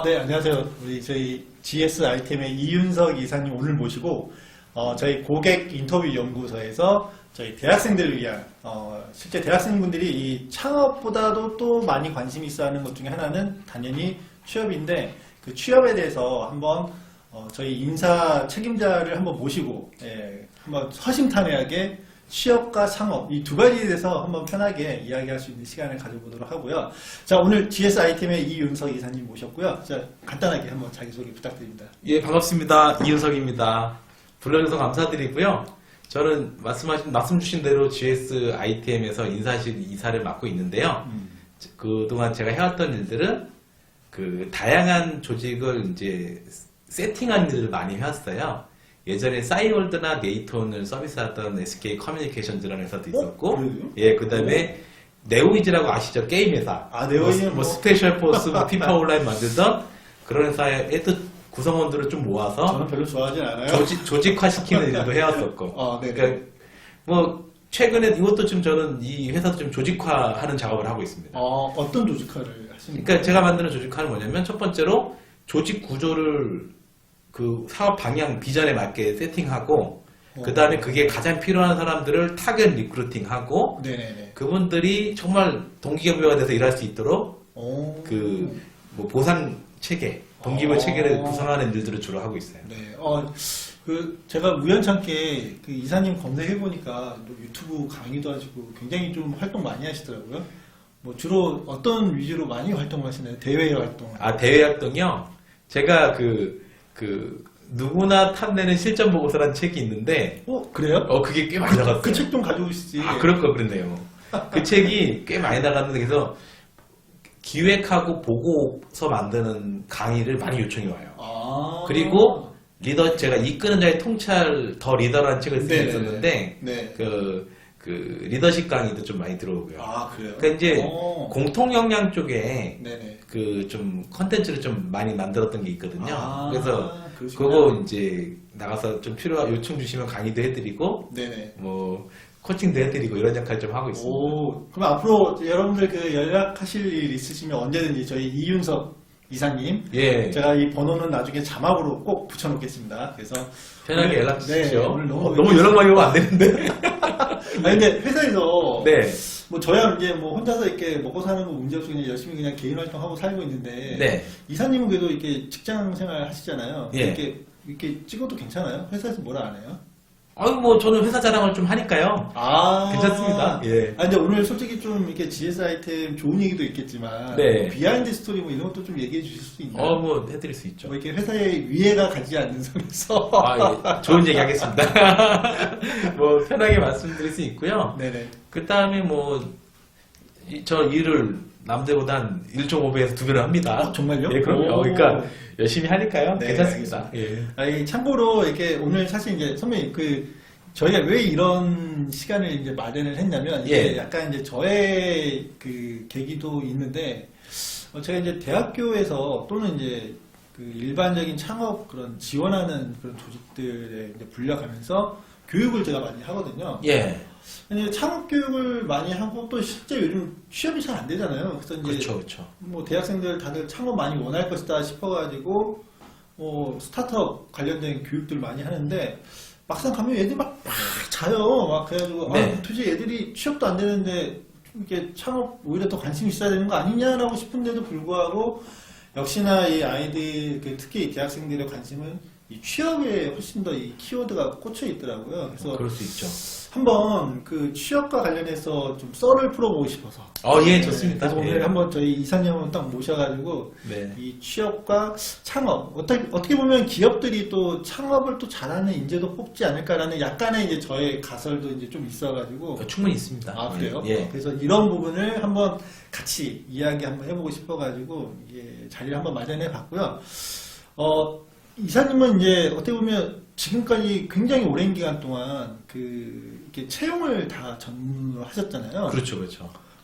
네, 안녕하세요. 우리 저희 GS 아이템의 이윤석 이사님 오늘 모시고, 저희 고객 인터뷰 연구소에서 저희 대학생들을 위한, 실제 대학생분들이 이 창업보다도 또 많이 관심 있어 하는 것 중에 하나는 당연히 취업인데, 그 취업에 대해서 한번, 저희 인사 책임자를 한번 모시고, 한번 허심탄회하게 취업과 창업 이 두 가지에 대해서 한번 편하게 이야기할 수 있는 시간을 가져보도록 하고요. 자, 오늘 GS 아이템의 이윤석 이사님 모셨고요. 자, 간단하게 한번 자기소개 부탁드립니다. 예, 반갑습니다. 이윤석입니다. 불러주셔서 감사드리고요. 저는 말씀 주신 대로 GS 아이템에서 인사실 이사를 맡고 있는데요. 그동안 제가 해왔던 일들은 그 다양한 조직을 이제 세팅한 일을 많이 해왔어요. 예전에 싸이월드나 네이톤을 서비스하던 SK 커뮤니케이션즈라는 회사도 있었고, 예, 그 다음에 네오이즈라고 아시죠? 게임 회사. 네오이즈 뭐 스페셜 포스, 피파 온라인 만들던 그런 회사의 또 구성원들을 좀 모아서 저는 별로 좋아하진 않아요. 조직화시키는 일도 해왔었고. 네. 그러니까 뭐 최근에 이것도 지금 저는 이 회사도 좀 조직화하는 작업을 하고 있습니다. 어떤 조직화를 하십니까? 그러니까 제가 만드는 조직화는 뭐냐면 첫 번째로 조직 구조를 그 사업 방향 비전에 맞게 세팅하고 그 다음에 그게 가장 필요한 사람들을 타겟 리크루팅하고 네네네. 그분들이 정말 동기부여가 돼서 일할 수 있도록 그 뭐 보상 체계, 동기부여 체계를 구성하는 일들을 주로 하고 있어요. 네. 제가 우연찮게 그 이사님 검색해 보니까 유튜브 강의도 하시고 굉장히 좀 활동 많이 하시더라고요. 뭐 주로 어떤 위주로 많이 활동하시나요? 대외 활동? 대외 활동이요? 제가 누구나 탐내는 실전 보고서라는 책이 있는데 그래요? 그게 꽤 많이 나갔어요. 그 책 좀 가지고 있지. 그럴 거 그랬네요. 그 책이 꽤 많이 나갔는데 그래서 기획하고 보고서 만드는 강의를 많이 요청이 와요. 그리고 제가 이끄는 자의 통찰 더 리더라는 책을 쓰고 있었는데 그 리더십 강의도 좀 많이 들어오고요. 그래요? 그러니까 이제 공통 역량 쪽에 네네. 그 좀 컨텐츠를 좀 많이 만들었던 게 있거든요. 그래서 그러시구나. 그거 이제 나가서 좀 요청 주시면 강의도 해드리고, 네네. 뭐 코칭도 해드리고 이런 역할 좀 하고 있습니다. 그럼 앞으로 여러분들 그 연락하실 일 있으시면 언제든지 저희 이윤석 이사님, 예, 제가 이 번호는 나중에 자막으로 꼭 붙여놓겠습니다. 그래서 편하게 연락 주십시오. 네, 오늘 너무 연락 많이 오면 안 되는데. 근데 회사에서 네. 뭐 저야 이제 뭐 혼자서 이렇게 먹고 사는 거 문제 없이 그냥 열심히 그냥 개인 활동하고 살고 있는데 네. 이사님은 그래도 이렇게 직장 생활 하시잖아요. 예. 이렇게 찍어도 괜찮아요? 회사에서 뭐라 안 해요? 뭐 저는 회사 자랑을 좀 하니까요. 괜찮습니다. 예. 근데 오늘 솔직히 좀 이렇게 GS 아이템 좋은 얘기도 있겠지만 네. 비하인드 스토리 뭐 이런 것도 좀 얘기해 주실 수 있나요? 뭐 해드릴 수 있죠. 뭐 이렇게 회사에 위해가 가지 않는 선에서 예. 좋은 얘기 하겠습니다. 뭐 편하게 말씀드릴 수 있고요. 네네. 그 다음에 저 일을 남들보다 한 1.5배에서 2배를 합니다. 정말요? 예, 그럼요. 그러니까 열심히 하니까요. 네, 괜찮습니다. 예. 참고로 이렇게 오늘 사실 이제 선배님 저희가 왜 이런 시간을 이제 마련을 했냐면 이게 약간 이제 저의 그 계기도 있는데 제가 이제 대학교에서 또는 이제 그 일반적인 창업 그런 지원하는 그런 조직들에 이제 불려가면서 교육을 제가 많이 하거든요. 예. 근데 창업 교육을 많이 하고 또 실제 요즘 취업이 잘 안 되잖아요. 그래서 이제 그렇죠. 뭐 대학생들 다들 창업 많이 원할 것이다 싶어가지고 뭐 스타트업 관련된 교육들 많이 하는데 막상 가면 애들이 막 자요. 막 그래가지고 도대체 애들이 취업도 안 되는데 이게 창업 오히려 더 관심 있어야 되는 거 아니냐라고 싶은데도 불구하고 역시나 이 아이들 특히 이 대학생들의 관심은 이 취업에 훨씬 더 이 키워드가 꽂혀 있더라고요. 그래서 그럴 수 있죠. 한번 그 취업과 관련해서 좀 썰을 풀어보고 싶어서. 예, 좋습니다. 그래서 오늘 한번 저희 이사님 한번 딱 모셔가지고 이 취업과 창업 어떻게 보면 기업들이 또 창업을 또 잘하는 인재도 뽑지 않을까라는 약간의 이제 저의 가설도 이제 좀 있어가지고. 충분히 있습니다. 그래요? 예. 그래서 이런 부분을 한번 같이 이야기 한번 해보고 싶어가지고 자리를 한번 마련해 봤고요. 이사님은 이제 어떻게 보면 지금까지 굉장히 오랜 기간 동안 이렇게 채용을 다 전문으로 하셨잖아요. 그렇죠.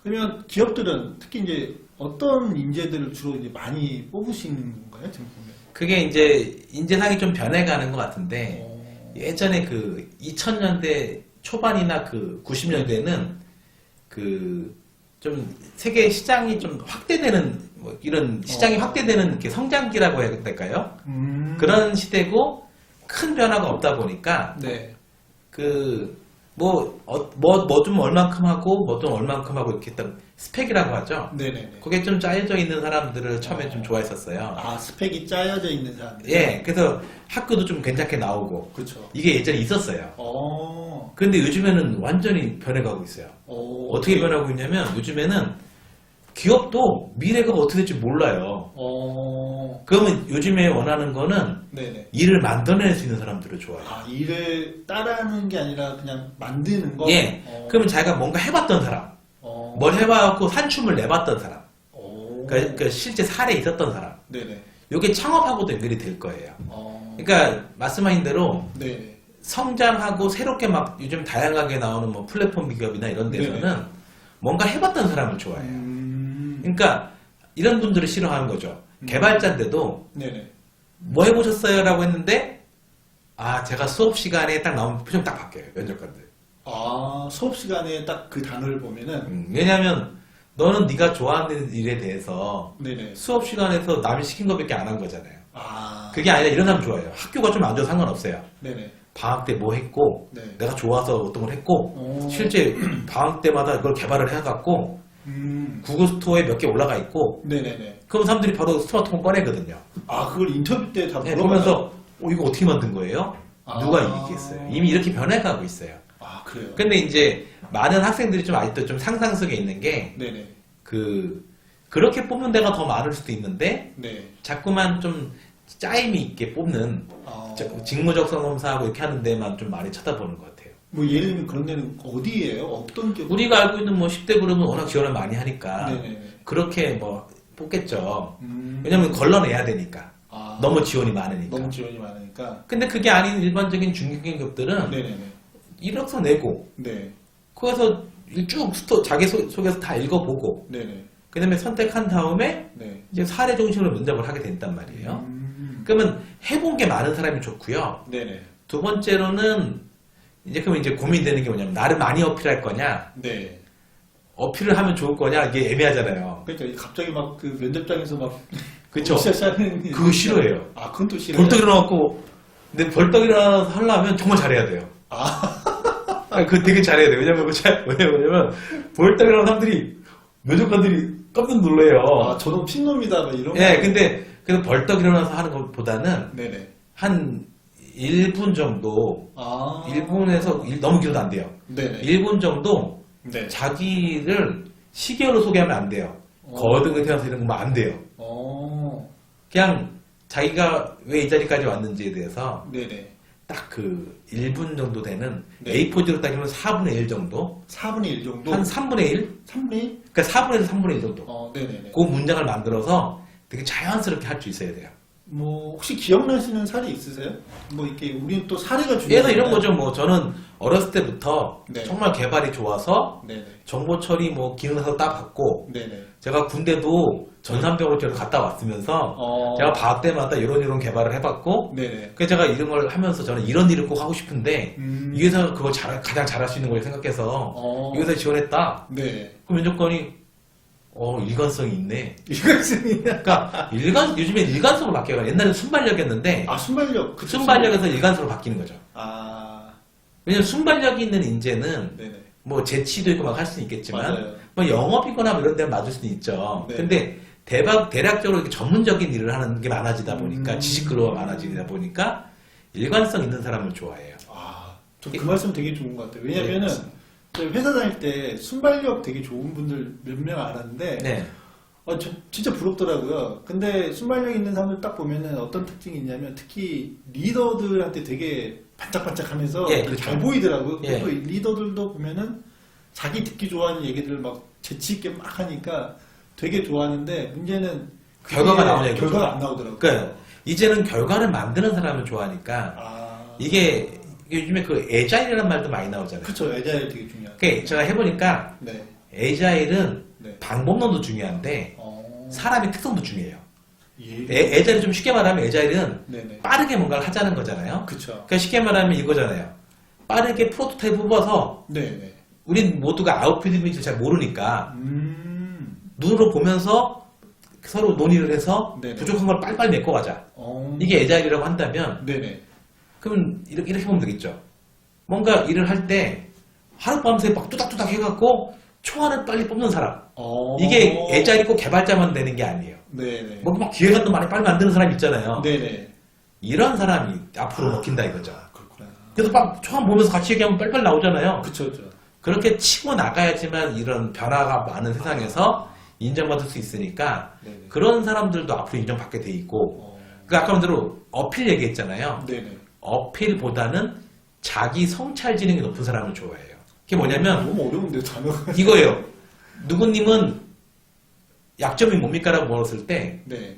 그러면 기업들은 특히 이제 어떤 인재들을 주로 이제 많이 뽑으시는 건가요? 지금 보면? 그게 이제 인재상이 좀 변해가는 것 같은데 예전에 2000년대 초반이나 90년대는 좀 세계 시장이 좀 확대되는 뭐 이런 시장이 확대되는 이렇게 성장기라고 해야 될까요? 음. 그런 시대고 큰 변화가 없다 보니까 네. 뭐 좀 얼만큼 하고 뭐 좀 얼만큼 하고 이렇게 했던 스펙이라고 하죠. 네네네. 그게 좀 짜여져 있는 사람들을 처음에 좀 좋아했었어요. 아, 스펙이 짜여져 있는 사람들. 예, 그래서 학교도 좀 괜찮게 나오고 그렇죠. 이게 예전에 있었어요. 어. 근데 요즘에는 완전히 변해가고 있어요. 어떻게 변하고 있냐면 요즘에는 기업도 미래가 어떻게 될지 몰라요. 그러면 요즘에 원하는 거는 네네. 일을 만들어낼 수 있는 사람들을 좋아해요. 아, 일을 따라하는 게 아니라 그냥 만드는 거? 예. 그러면 자기가 뭔가 해봤던 사람, 뭘 해봐갖고 산춤을 내봤던 사람, 그러니까 실제 사례에 있었던 사람. 네네. 이게 창업하고도 연결이 될 거예요. 어. 그러니까 말씀하신 대로 네네. 성장하고 새롭게 막 요즘 다양하게 나오는 뭐 플랫폼 기업이나 이런 데서는 네네. 뭔가 해봤던 사람을 좋아해요. 그러니까 이런 분들을 싫어하는 거죠. 개발자인데도 네네. 뭐 해보셨어요? 라고 했는데 아 제가 수업 시간에 딱 나오면 표정 딱 바뀌어요. 면접관들. 아, 수업 시간에 딱 그 단어를 보면은 왜냐하면 너는 네가 좋아하는 일에 대해서 네네. 수업 시간에서 남이 시킨 것밖에 안 한 거잖아요. 아. 그게 아니라 이런 사람 좋아해요. 학교가 좀 안 좋아도 상관없어요. 네네. 방학 때 뭐 했고 네. 내가 좋아서 어떤 걸 했고 오. 실제 방학 때마다 이걸 개발을 해갖고 구글 스토어에 몇 개 올라가 있고 네네네. 그럼 사람들이 바로 스마트폰 꺼내거든요. 아, 그걸 인터뷰 때 다 네, 물어봐요? 보면서 이거 어떻게 만든 거예요? 아. 누가 얘기했어요? 이미 이렇게 변해가고 있어요. 아, 그래요? 근데 이제 많은 학생들이 좀 아직도 좀 상상 속에 있는 게 네네. 그렇게 뽑는 데가 더 많을 수도 있는데 네. 자꾸만 좀 짜임이 있게 뽑는 아. 직무적성 검사하고 이렇게 하는 데만 좀 많이 쳐다보는 것 같아요. 뭐 예를 들면 그런 데는 어디예요? 어떤 게? 우리가 알고 있는 뭐 10대 그룹은 워낙 지원을 많이 하니까 네네. 그렇게 뭐 뽑겠죠. 음. 왜냐면 걸러내야 되니까. 아. 너무 지원이 많으니까. 너무 지원이 많으니까. 근데 그게 아닌 일반적인 중견기업들은 네네네. 이력서 내고 네. 거기서 쭉 자기 소개서 다 읽어보고 네네. 그 다음에 선택한 다음에 네. 이제 사례 중심으로 면접을 하게 된단 말이에요. 그러면 해본 게 많은 사람이 좋고요. 네네. 두 번째로는 그러면 이제 고민되는 게 뭐냐면 나를 많이 어필할 거냐, 네. 어필을 하면 좋을 거냐 이게 애매하잖아요. 그러니까 갑자기 막 그 면접장에서 막 그쵸? 시작하는 그거 싫어해요. 아, 그건 또 싫어요. 벌떡 일어나갖고 근데 벌떡 일어나서 하려면 정말 잘해야 돼요. 그거 되게 잘해야 돼요. 왜냐면 벌떡 일어나는 사람들이 면접관들이 깜짝 놀래요. 아, 저놈 핀놈이다 막 이런. 예, 근데 그래서 벌떡 일어나서 하는 것보다는 네네. 한 1분 정도, 아. 1분에서 너무 길어도 안 돼요. 네네. 1분 정도 네. 자기를 시계로 소개하면 안 돼요. 거듭을 태어나서 이런 거면 안 돼요. 그냥 자기가 왜 이 자리까지 왔는지에 대해서 네네. 딱 그 1분 정도 되는 네. A4지로 따지면 4분의 1 정도? 4분의 1 정도? 한 3분의 1? 3분의 1? 그러니까 4분에서 3분의 1 정도. 네네네. 그 문장을 만들어서 되게 자연스럽게 할 수 있어야 돼요. 뭐, 혹시 기억나시는 사례 있으세요? 뭐, 이렇게, 우리는 또 사례가 중요해요. 그래서 이런 거죠. 뭐, 저는 어렸을 때부터 네. 정말 개발이 좋아서 네네. 정보 처리 뭐 기능사도 따봤고, 네네. 제가 군대도 전산병원처럼 갔다 왔으면서 제가 방학 때마다 이런 개발을 해봤고, 네네. 그래서 제가 이런 걸 하면서 저는 이런 일을 꼭 하고 싶은데, 이 회사가 그걸 가장 잘할 수 있는 걸 생각해서 이 회사에 지원했다. 네. 그럼 면접관이 일관성이 있네. 일관성이. 그러니까 요즘에 일관성으로 바뀌어요. 옛날에는 순발력이었는데 아, 순발력. 그쵸, 순발력에서 일관성으로 바뀌는 거죠. 아. 왜냐면 순발력이 있는 인재는 네네. 뭐 재치도 있고 막 할 수는 있겠지만 맞아요. 뭐 영업이거나 뭐 이런 데는 맞을 수는 있죠. 네. 근데 대략적으로 이렇게 전문적인 일을 하는 게 많아지다 보니까 지식 근로가 많아지다 보니까 일관성 있는 사람을 좋아해요. 아, 저 그 말씀 되게 좋은 것 같아요. 왜냐면은 네, 저희 회사 다닐 때 순발력 되게 좋은 분들 몇 명 알았는데 네. 진짜 부럽더라고요. 근데 순발력 있는 사람들 딱 보면은 어떤 특징이 있냐면 특히 리더들한테 되게 반짝반짝하면서 예, 그렇죠. 잘 보이더라고요. 예. 또 리더들도 보면은 자기 듣기 좋아하는 얘기들을 막 재치 있게 막 하니까 되게 좋아하는데 문제는 그게 결과가 나오냐, 결과가 안 나오더라고요. 그러니까 이제는 결과를 만드는 사람을 좋아하니까 이게 요즘에 그 에자일이라는 말도 많이 나오잖아요. 그쵸, 에자일 되게 중요하죠. 그러니까 제가 해보니까 네. 에자일은 네. 방법론도 중요한데 사람의 특성도 중요해요. 예. 에자일을 좀 쉽게 말하면 에자일은 네네. 빠르게 뭔가를 하자는 거잖아요. 그쵸. 그러니까 쉽게 말하면 이거잖아요. 빠르게 프로토타입 뽑아서 네네. 우린 모두가 아웃풋 이미지를 잘 모르니까 눈으로 보면서 서로 논의를 해서 네네. 부족한 걸 빨리빨리 메꿔가자. 어. 이게 애자일이라고 한다면 네네. 그럼 이렇게 보면 되겠죠. 뭔가 일을 할 때 하룻밤새 막 뚜닥뚜닥 해갖고 초안을 빨리 뽑는 사람. 어. 이게 애자일 꼭 개발자만 되는 게 아니에요. 네네. 뭐 막 기획안도 많이 빨리 만드는 사람 있잖아요. 네네. 이런 사람이 앞으로 먹힌다 이거죠. 그렇구나. 그래서 막 초안 보면서 같이 얘기하면 빨리빨리 나오잖아요. 그쵸, 그쵸. 그렇게 치고 나가야지만 이런 변화가 많은 세상에서 인정받을 수 있으니까 네네. 그런 사람들도 앞으로 인정받게 돼 있고 어. 그 아까 말대로 어필 얘기했잖아요. 네네. 어필보다는 자기 성찰 지능이 높은 사람을 좋아해요. 그게 뭐냐면 너무 어려운데, 단어가. 이거예요. 누구님은 약점이 뭡니까라고 물었을 때 네.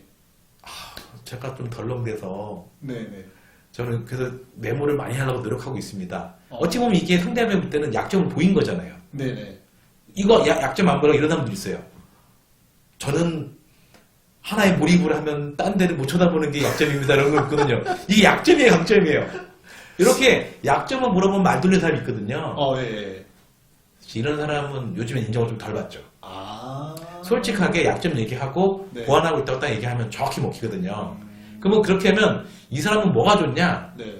제가 좀 덜렁대서 네네. 저는 그래서 메모를 많이 하려고 노력하고 있습니다. 어찌 보면 이게 상대방이 볼 때는 약점을 보인 거잖아요. 네네. 이거 약점 안 보라고 이런 사람도 있어요. 저는 하나에 몰입을 하면 딴 데를 못 쳐다보는 게 약점입니다. 이런 거 있거든요. 이게 약점이에요, 강점이에요. 이렇게 약점을 물어보면 말 돌리는 사람이 있거든요. 예. 이런 사람은 요즘에 인정을 좀 덜 받죠. 아. 솔직하게 약점 얘기하고 네. 보완하고 있다고 딱 얘기하면 정확히 먹히거든요. 그러면 그렇게 하면 이 사람은 뭐가 좋냐? 네.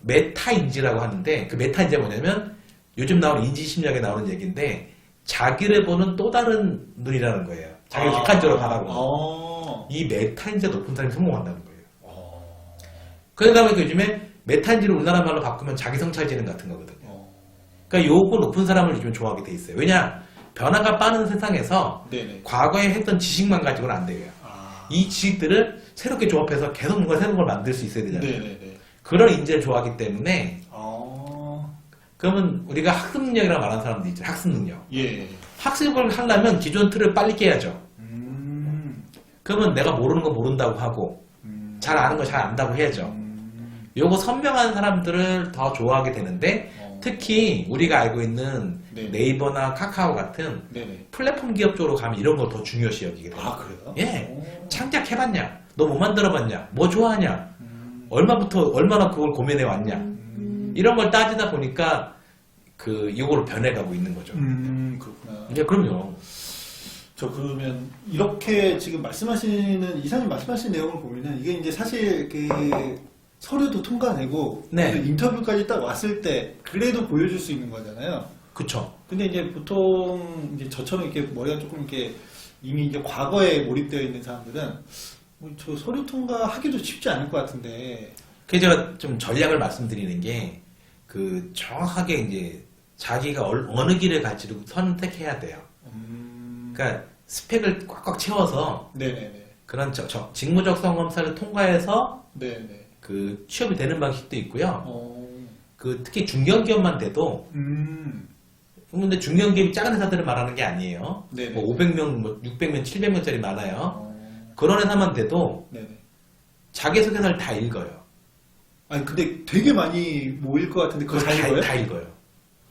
메타인지라고 하는데 그 메타인지가 뭐냐면 요즘 나오는 인지심리학에 나오는 얘기인데 자기를 보는 또 다른 눈이라는 거예요. 자기를 객관적으로 바라보는. 이 메타인지가 높은 사람이 성공한다는 거예요. 그러다 보니까 요즘에 메타인지를 우리나라 말로 바꾸면 자기 성찰지능 같은 거거든요. 그러니까 요거 높은 사람을 요즘 좋아하게 돼 있어요. 왜냐? 변화가 빠른 세상에서 네네. 과거에 했던 지식만 가지고는 안 돼요. 이 지식들을 새롭게 조합해서 계속 뭔가 새로운 걸 만들 수 있어야 되잖아요. 네네네. 그런 인재를 좋아하기 때문에 그러면 우리가 학습 능력이라고 말하는 사람도 있죠. 학습 능력. 예. 학습을 하려면 기존 틀을 빨리 깨야죠. 그러면 내가 모르는 거 모른다고 하고 잘 아는 거 잘 안다고 해야죠. 요거 선명한 사람들을 더 좋아하게 되는데 특히 우리가 알고 있는 네. 네이버나 카카오 같은 네네. 플랫폼 기업 쪽으로 가면 이런 걸 더 중요시 여기게 돼요. 아, 그래요? 예. 창작해봤냐? 너 뭐 만들어봤냐? 뭐 좋아하냐? 얼마나 그걸 고민해 왔냐? 이런 걸 따지다 보니까 이거로 변해가고 있는 거죠. 그렇구나. 예, 그럼요. 저 그러면 이렇게 지금 이사님 말씀하신 내용을 보면은 이게 이제 사실 서류도 통과되고 네. 그 인터뷰까지 딱 왔을 때 그래도 보여줄 수 있는 거잖아요. 그쵸. 근데 이제 보통 이제 저처럼 이렇게 머리가 조금 이렇게 이미 이제 과거에 몰입되어 있는 사람들은 저 서류 통과하기도 쉽지 않을 것 같은데. 그래서 제가 좀 전략을 말씀드리는 게 정확하게 이제 자기가 어느 길을 갈지를 선택해야 돼요. 그러니까 스펙을 꽉꽉 채워서 네네네. 그런 직무적 성검사를 통과해서 네네. 취업이 되는 방식도 있고요. 특히 중견기업만 돼도 근데 중견기업이 작은 회사들을 말하는 게 아니에요. 네네. 뭐 500명, 600명, 700명짜리 많아요. 그런 회사만 돼도 네네. 자기소개서를 다 읽어요. 아니 근데 되게 많이 모일 것 같은데 그거 다 읽어요? 다 읽어요.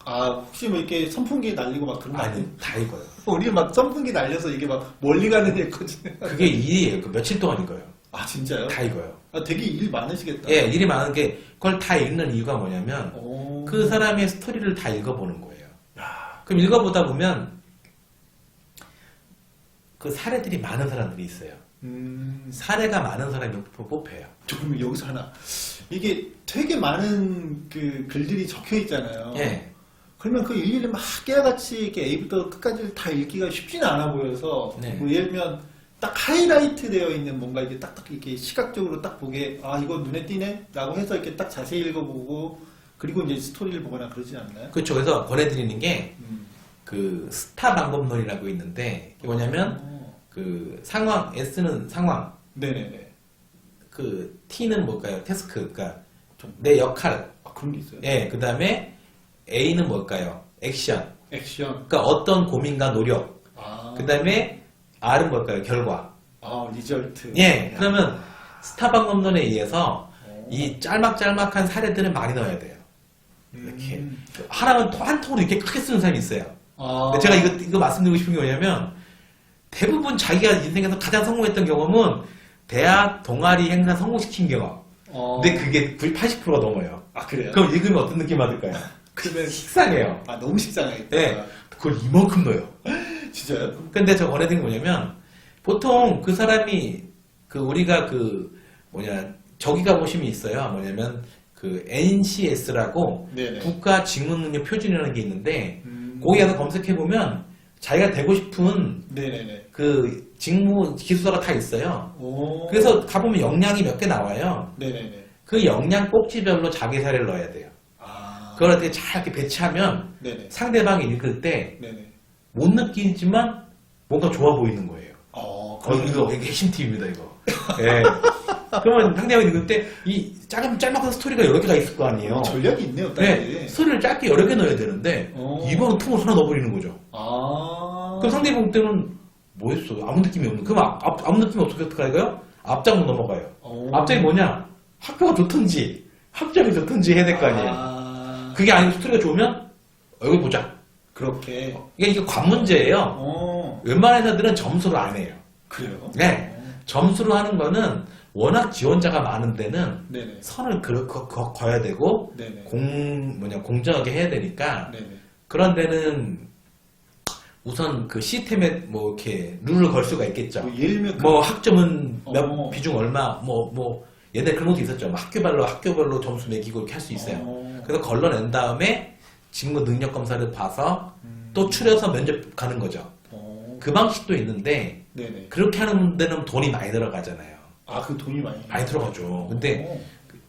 혹시 뭐 이렇게 선풍기 날리고 막 그런 거 아니에요? 다 읽어요. 우리 막 선풍기 날려서 이게 막 멀리 가는 애거든요. 그게 일이에요. 며칠 동안 읽어요. 아 진짜요? 다 읽어요. 되게 일 많으시겠다. 예, 일이 많은 게 그걸 다 읽는 이유가 뭐냐면 오. 그 사람의 스토리를 다 읽어보는 거예요. 그럼 읽어보다 보면 그 사례들이 많은 사람들이 있어요. 사례가 많은 사람이 뽑혀요. 저 그러면 여기서 하나 이게 되게 많은 글들이 적혀 있잖아요. 예. 그러면 그 일일이 막 깨알같이 이렇게 A부터 끝까지 다 읽기가 쉽지는 않아 보여서 네. 뭐 예를 들면 딱 하이라이트 되어 있는 뭔가 이렇게 딱딱 이렇게 시각적으로 딱 보게 이거 눈에 띄네 라고 해서 이렇게 딱 자세히 읽어보고 그리고 이제 스토리를 보거나 그러지 않나요? 그렇죠. 그래서 권해드리는 게 스타 방법론이라고 있는데 이게 뭐냐면 상황, S는 상황, 네네네. T는 뭘까요? 태스크, 그러니까 내 역할. 그런 게 있어요? 예, 그 다음에 A는 뭘까요? 액션. 액션. 그러니까 어떤 고민과 노력. 그 다음에 R은 뭘까요? 결과. 리절트. 예, 그러면 스타 방법론에 의해서 이 짤막짤막한 사례들을 많이 넣어야 돼요. 이렇게 하나만 한 통으로 이렇게 크게 쓰는 사람이 있어요. 근데 제가 이거 말씀드리고 싶은 게 뭐냐면 대부분 자기가 인생에서 가장 성공했던 경험은 대학 동아리 행사 성공시킨 경험. 근데 그게 80%가 넘어요. 그래요? 그럼 읽으면 어떤 느낌 받을까요? 그러면 식상해요. 너무 식상하겠다. 네, 그걸 이만큼 넣어요. 진짜요? 근데 저 권해드린 게 뭐냐면 보통 그 사람이 우리가 저기가 보시면 있어요. 뭐냐면 그 NCS라고 네네. 국가 직무 능력 표준이라는 게 있는데 거기 가서 검색해 보면 자기가 되고 싶은 네네네. 그 직무 기수서가 다 있어요. 오. 그래서 가보면 역량이 몇 개 나와요. 네네네. 그 역량 꼭지별로 자기 사례를 넣어야 돼요. 아. 그걸 어떻게 잘 이렇게 배치하면 네네. 상대방이 읽을 때 못 네네. 느끼지만 뭔가 좋아 보이는 거예요. 이거 핵심 팁입니다, 이거. 예. 그러면 상대방이 읽을 때 이 짤막한 스토리가 여러 개가 있을 거 아니에요. 전략이 있네요, 네. 딸이. 스토리를 짧게 여러 개 넣어야 되는데 이번은 퉁을 하나 넣어버리는 거죠. 아. 그럼 상대방 볼 때는 뭐 했어? 아무 느낌이 없는. 그럼 아무 느낌이 어떻게 할까요? 앞장으로 넘어가요. 앞장이 뭐냐? 학교가 좋든지 학점이 좋든지 해야 될 거 아니에요. 아. 그게 아니고 스토리가 좋으면 여기 보자. 그렇게. 이게 관문제예요. 웬만한 회사들은 점수로 안 해요. 그래요? 네. 점수로 하는 거는 워낙 지원자가 많은 데는 네네. 선을 그어야 되고 네네. 공정하게 해야 되니까 네네. 그런 데는 우선 그 시스템에 뭐 이렇게 룰을 걸 수가 있겠죠. 뭐 예를 들면 뭐 학점은 몇 어. 비중 얼마 옛날에 그런 것도 있었죠. 뭐 학교별로 점수 매기고 이렇게 할 수 있어요. 그래서 걸러낸 다음에 직무 능력 검사를 봐서 또 추려서 면접 가는 거죠. 그 방식도 있는데 네네. 그렇게 하는 데는 돈이 많이 들어가잖아요. 아, 그 돈이 많이 들어가죠. 근데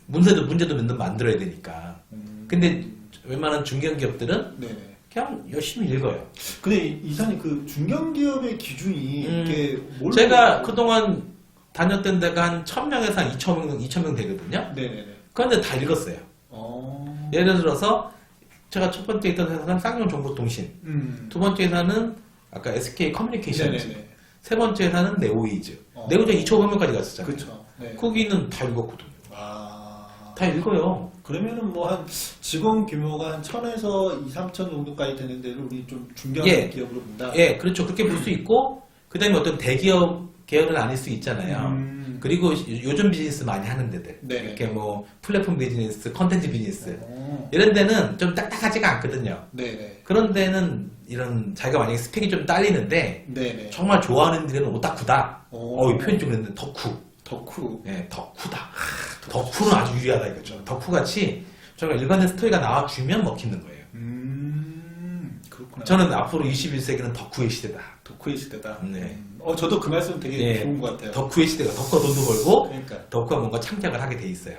문제도 맨날 만들어야 되니까. 근데 웬만한 중견기업들은 네네. 그냥 열심히 읽어요. 근데 이사님 그 중견기업의 기준이 이게 뭘로? 제가 그동안 다녔던 데가 한 1000명에서 한 2000명 되거든요. 네네네. 그런데 다 읽었어요. 예를 들어서 제가 첫 번째 있던 회사는 쌍용정보통신, 두 번째 회사는 아까 SK 커뮤니케이션, 네네네. 세 번째 회사는 네오이즈. 네오이즈 2,500명까지 갔었잖아요. 그쵸. 네. 거기는 다 읽었거든요. 아. 다 읽어요. 그러면은 뭐 한 직원 규모가 한 1000에서 2, 3천 정도까지 되는 데를 우리 좀 중견 예. 기업으로 본다. 예, 그렇죠. 그렇게 볼 수 있고, 그 다음에 어떤 대기업 계열은 아닐 수 있잖아요. 그리고 요즘 비즈니스 많이 하는 데들. 네네. 이렇게 뭐 플랫폼 비즈니스, 컨텐츠 비즈니스. 오. 이런 데는 좀 딱딱하지가 않거든요. 네네. 그런 데는 이런 자기가 만약에 스펙이 좀 딸리는데 네네. 정말 좋아하는 데는 오타쿠다. 오. 이 표현 좀 그랬는데 덕후. 덕후. 예, 덕후다. 덕후는 아주 유리하다 이거죠. 덕후같이 정말 일관된 스토리가 나와주면 먹히는 거예요. 그렇구나. 저는 앞으로 21세기는 덕후의 시대다. 덕후의 시대다. 네. 저도 그 말씀 되게 예, 좋은 것 같아요. 덕후의 시대가 덕후가 돈도 벌고 그러니까. 덕후가 뭔가 창작을 하게 돼 있어요.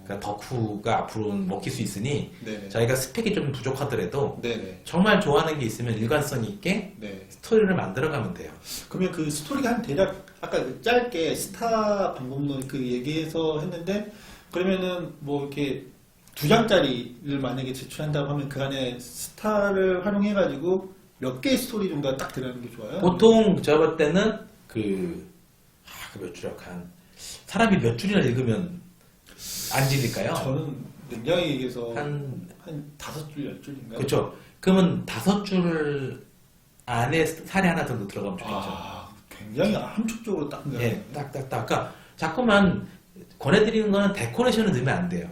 그러니까 덕후가 앞으로는 먹힐 수 있으니 네네. 자기가 스펙이 좀 부족하더라도 네네. 정말 좋아하는 게 있으면 일관성 있게 네. 스토리를 만들어가면 돼요. 그러면 그 스토리가 한 대략 아까 그 짧게 스타 방법론 그 얘기해서 했는데 그러면은 뭐 이렇게 2장짜리를 만약에 제출한다고 하면 그 안에 스타를 활용해가지고 몇 개의 스토리 정도가 딱 들어가는 게 좋아요? 보통 제가 볼 때는 몇 줄이야? 사람이 몇 줄이나 읽으면 안 질릴까요? 저는 냉정하게 얘기해서 한 5줄, 10줄인가요? 그렇죠. 그러면 5줄 안에 사례 하나 정도 들어가면 좋겠죠. 굉장히 함축적으로 딱 예, 딱딱딱. 그러니까 자꾸만 권해드리는 거는 데코레이션을 넣으면 안 돼요.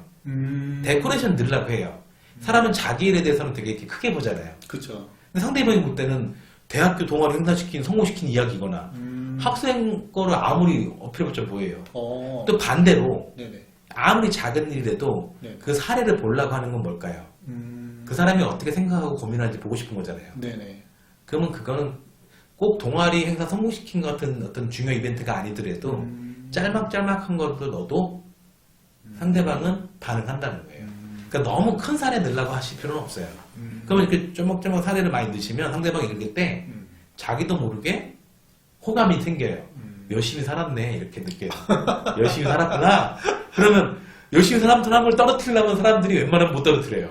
데코레이션 넣으려고 해요. 사람은 자기 일에 대해서는 되게 이렇게 크게 보잖아요. 그렇죠. 근데 상대방이 볼 때는 대학교 동아리 성공시킨 이야기거나 학생 거를 아무리 어필해봤자 뭐예요. 또 반대로 네네. 아무리 작은 일이라도 네. 그 사례를 보려고 하는 건 뭘까요? 그 사람이 어떻게 생각하고 고민하는지 보고 싶은 거잖아요. 네네. 그러면 그거는 꼭 동아리 행사 성공시킨 것 같은 어떤 중요 이벤트가 아니더라도 짤막짤막한 것도 넣어도 상대방은 반응한다는 거예요. 그러니까 너무 큰 사례 넣으려고 하실 필요는 없어요. 그러면 이렇게 쪼먹쪼먹 사례를 많이 넣으시면 상대방이 읽을 때 자기도 모르게 호감이 생겨요. 열심히 살았네 이렇게 느껴요. 열심히 살았구나. 그러면 열심히 살았던 걸 떨어뜨리려면 사람들이 웬만하면 못 떨어뜨려요.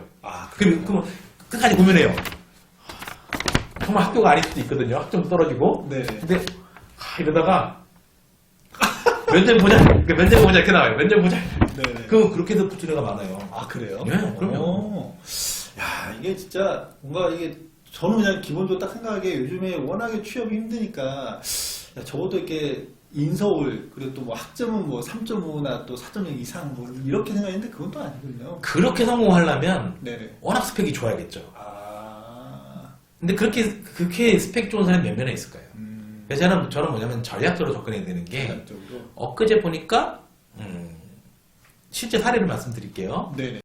그럼 끝까지 고민해요. 정말 학교가 아닐 수도 있거든요. 학점도 떨어지고. 네. 근데 이러다가 면접 보자 이렇게 나와요. 면접 보자. 네네. 그럼 그렇게 해서 붙은 애가 많아요. 그래요? 네, 그럼요. 야, 이게 진짜 뭔가 이게 저는 그냥 기본적으로 딱 생각하기에 요즘에 워낙에 취업이 힘드니까 야, 적어도 이렇게 인서울 그리고 또 뭐 학점은 뭐 3.5나 또 4.0 이상 뭐 이렇게 생각했는데 그건 또 아니거든요. 그렇게 성공하려면 네네. 워낙 스펙이 좋아야겠죠. 근데 그렇게 스펙 좋은 사람이 몇 명이나 있을까요? 그래서 저는 뭐냐면 전략적으로 접근해야 되는 게 전략적으로. 엊그제 보니까 실제 사례를 말씀드릴게요. 네네.